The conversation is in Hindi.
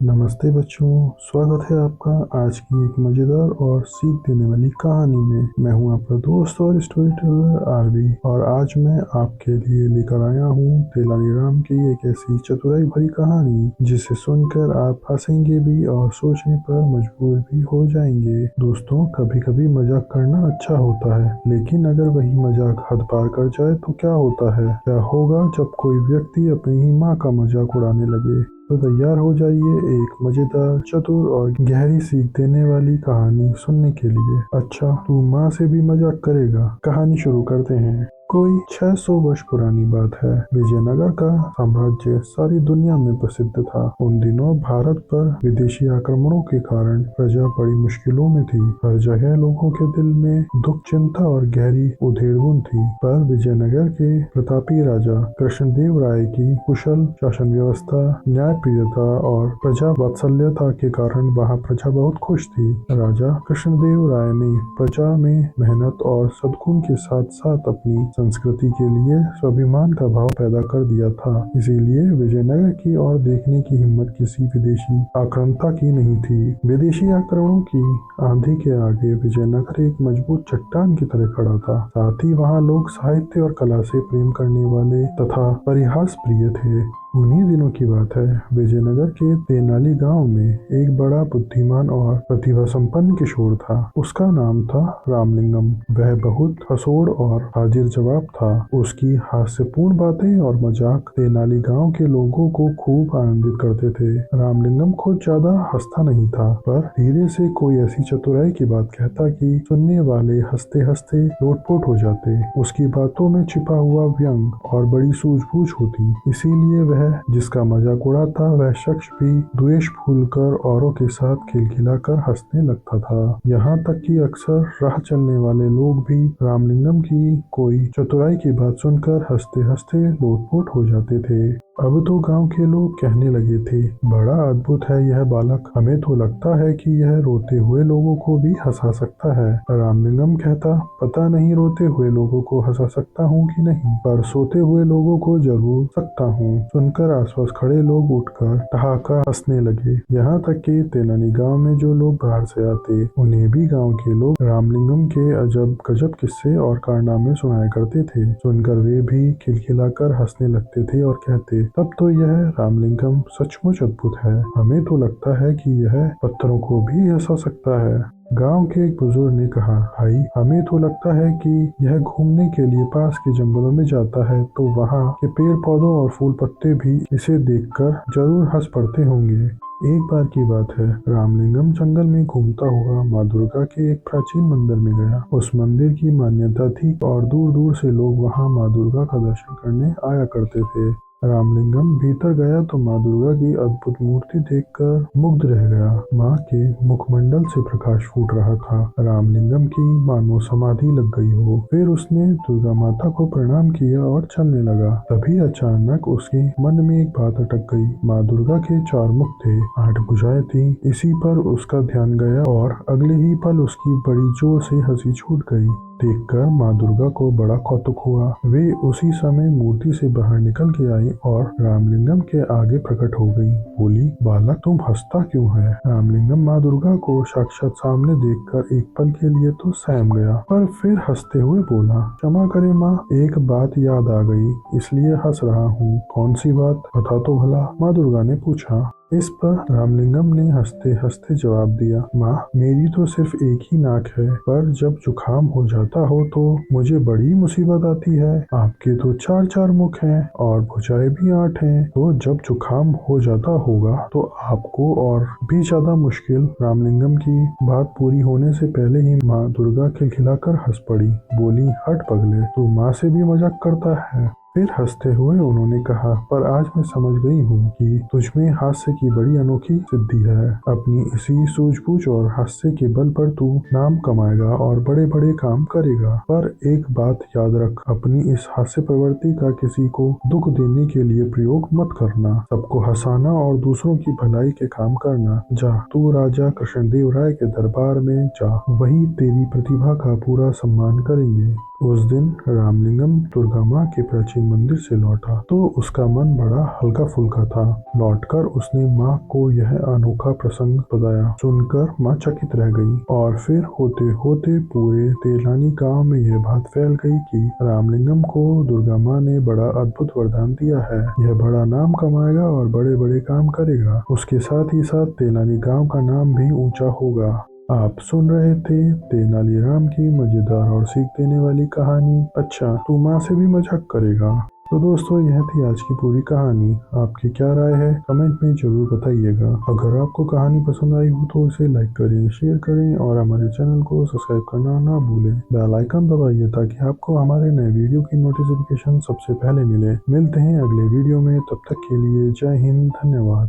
नमस्ते बच्चों, स्वागत है आपका आज की एक मज़ेदार और सीख देने वाली कहानी में। मैं हूं आपका दोस्त और स्टोरी टेलर आरबी और आज मैं आपके लिए लेकर आया हूं तेनालीराम की एक ऐसी चतुराई भरी कहानी जिसे सुनकर आप हंसेंगे भी और सोचने पर मजबूर भी हो जाएंगे। दोस्तों, कभी कभी मजाक करना अच्छा होता है, लेकिन अगर वही मजाक हद पार कर जाए तो क्या होता है? क्या होगा जब कोई व्यक्ति अपनी ही माँ का मजाक उड़ाने लगे? तो तैयार हो जाइए एक मजेदार, चतुर और गहरी सीख देने वाली कहानी सुनने के लिए। अच्छा, तू माँ से भी मजाक करेगा? कहानी शुरू करते हैं। कोई 600 वर्ष पुरानी बात है। विजयनगर का साम्राज्य सारी दुनिया में प्रसिद्ध था। उन दिनों भारत पर विदेशी आक्रमणों के कारण प्रजा बड़ी मुश्किलों में थी। हर जगह लोगों के दिल में दुख, चिंता और गहरी उधेड़बुन थी। पर विजयनगर के प्रतापी राजा कृष्णदेव राय की कुशल शासन व्यवस्था, न्यायप्रियता और प्रजा वात्सल्यता के कारण वहाँ प्रजा बहुत खुश थी। राजा कृष्णदेव राय ने प्रजा में मेहनत और सद्गुण के साथ साथ अपनी संस्कृति के लिए स्वाभिमान का भाव पैदा कर दिया था। इसीलिए विजयनगर की ओर देखने की हिम्मत किसी विदेशी आक्रांता की नहीं थी। विदेशी आक्रमणों की आंधी के आगे विजयनगर एक मजबूत चट्टान की तरह खड़ा था। साथ ही वहाँ लोग साहित्य और कला से प्रेम करने वाले तथा परिहास प्रिय थे। उन्हीं दिनों की बात है। विजयनगर के तेनाली गांव में एक बड़ा बुद्धिमान और प्रतिभा संपन्न किशोर था। उसका नाम था रामलिंगम। वह बहुत हंसोड़ और हाजिर जवाब था। उसकी हास्यपूर्ण बातें और मजाक तेनाली गांव के लोगों को खूब आनंदित करते थे। रामलिंगम खुद ज्यादा हंसता नहीं था, पर धीरे से कोई ऐसी चतुराई की बात कहता कि सुनने वाले हंसते हंसते लोटपोट हो जाते। उसकी बातों में छिपा हुआ व्यंग और बड़ी सूझबूझ होती। इसीलिए वह जिसका मजाक उड़ाता वह शख्स भी द्वेष भूलकर औरों के साथ खिलखिलाकर हंसने लगता था। यहाँ तक कि अक्सर राह चलने वाले लोग भी रामलिंगम की कोई चतुराई की बात सुनकर हंसते हंसते लोटपोट हो जाते थे। अब तो गांव के लोग कहने लगे थे, बड़ा अद्भुत है यह बालक। हमें तो लगता है कि यह रोते हुए लोगों को भी हंसा सकता है। रामलिंगम कहता, पता नहीं रोते हुए लोगों को हंसा सकता हूँ कि नहीं, पर सोते हुए लोगों को जरूर सकता हूँ। सुनकर आसपास खड़े लोग उठकर ठहाका हंसने लगे। यहाँ तक कि तेनाली गांव में जो लोग बाहर से आते, उन्हें भी गांव के लोग रामलिंगम के अजब गजब किस्से और कारनामे सुनाया करते थे। सुनकर वे भी खिलखिलाकर हंसने लगते थे और कहते, तब तो यह रामलिंगम सचमुच अद्भुत है। हमें तो लगता है कि यह पत्थरों को भी हंसा सकता है। गांव के एक बुजुर्ग ने कहा, भाई, हमें तो लगता है कि यह घूमने के लिए पास के जंगलों में जाता है, तो वहाँ के पेड़ पौधों और फूल पत्ते भी इसे देखकर जरूर हंस पड़ते होंगे। एक बार की बात है, रामलिंगम जंगल में घूमता हुआ माँ दुर्गा के एक प्राचीन मंदिर में गया। उस मंदिर की मान्यता थी और दूर दूर से लोग वहाँ माँ दुर्गा का दर्शन करने आया करते थे। रामलिंगम भीतर गया तो माँ दुर्गा की अद्भुत मूर्ति देखकर मुग्ध रह गया। माँ के मुखमंडल से प्रकाश फूट रहा था। रामलिंगम की मानो समाधि लग गई हो। फिर उसने दुर्गा माता को प्रणाम किया और चलने लगा। तभी अचानक उसके मन में एक बात अटक गई। माँ दुर्गा के 4 मुख थे, 8 भुजाएं थी। इसी पर उसका ध्यान गया और अगले ही पल उसकी बड़ी जोर से हंसी छूट गई। देखकर माँ दुर्गा को बड़ा कौतुक हुआ। वे उसी समय मूर्ति से बाहर निकल के आई और रामलिंगम के आगे प्रकट हो गई। बोली, बालक, तुम हंसता क्यों है? रामलिंगम माँ दुर्गा को साक्षात सामने देखकर एक पल के लिए तो सहम गया, पर फिर हंसते हुए बोला, क्षमा करे माँ, एक बात याद आ गई, इसलिए हंस रहा हूँ। कौन सी बात, बता तो भला? माँ दुर्गा ने पूछा। इस पर रामलिंगम ने हंसते हंसते जवाब दिया, माँ, मेरी तो सिर्फ एक ही नाक है, पर जब जुकाम हो जाता हो तो मुझे बड़ी मुसीबत आती है। आपके तो 4 मुख हैं और भुजाएं भी 8 हैं, तो जब जुकाम हो जाता होगा तो आपको और भी ज्यादा मुश्किल। रामलिंगम की बात पूरी होने से पहले ही माँ दुर्गा खिलखिलाकर हंस पड़ी। बोली, हट पगले, तू माँ से भी मजाक करता है? फिर हंसते हुए उन्होंने कहा, पर आज मैं समझ गई हूँ कि तुझमें हास्य की बड़ी अनोखी सिद्धि है। अपनी इसी सूझबूझ और हास्य के बल पर तू नाम कमाएगा और बड़े बड़े काम करेगा। पर एक बात याद रख, अपनी इस हास्य प्रवृत्ति का किसी को दुख देने के लिए प्रयोग मत करना। सबको हंसाना और दूसरों की भलाई के काम करना। जा, तू राजा कृष्णदेव राय के दरबार में जा, वही तेरी प्रतिभा का पूरा सम्मान करेंगे। उस दिन रामलिंगम दुर्गा माँ के प्राचीन मंदिर से लौटा तो उसका मन बड़ा हल्का फुल्का था। लौटकर उसने माँ को यह अनोखा प्रसंग बताया। सुनकर माँ चकित रह गई और फिर होते होते पूरे तेलानी गांव में यह बात फैल गई कि रामलिंगम को दुर्गा माँ ने बड़ा अद्भुत वरदान दिया है। यह बड़ा नाम कमाएगा और बड़े बड़े काम करेगा। उसके साथ ही साथ तेलानी गांव का नाम भी ऊंचा होगा। आप सुन रहे थे तेनालीराम की मजेदार और सीख देने वाली कहानी। अच्छा, तू माँ से भी मजाक करेगा। तो दोस्तों, यह थी आज की पूरी कहानी। आपकी क्या राय है कमेंट में जरूर बताइएगा। अगर आपको कहानी पसंद आई हो तो इसे लाइक करें, शेयर करें और हमारे चैनल को सब्सक्राइब करना ना भूलें। बेल आइकन दबाइए ताकि आपको हमारे नए वीडियो की नोटिफिकेशन सबसे पहले मिले। मिलते हैं अगले वीडियो में, तब तक के लिए जय हिंद, धन्यवाद।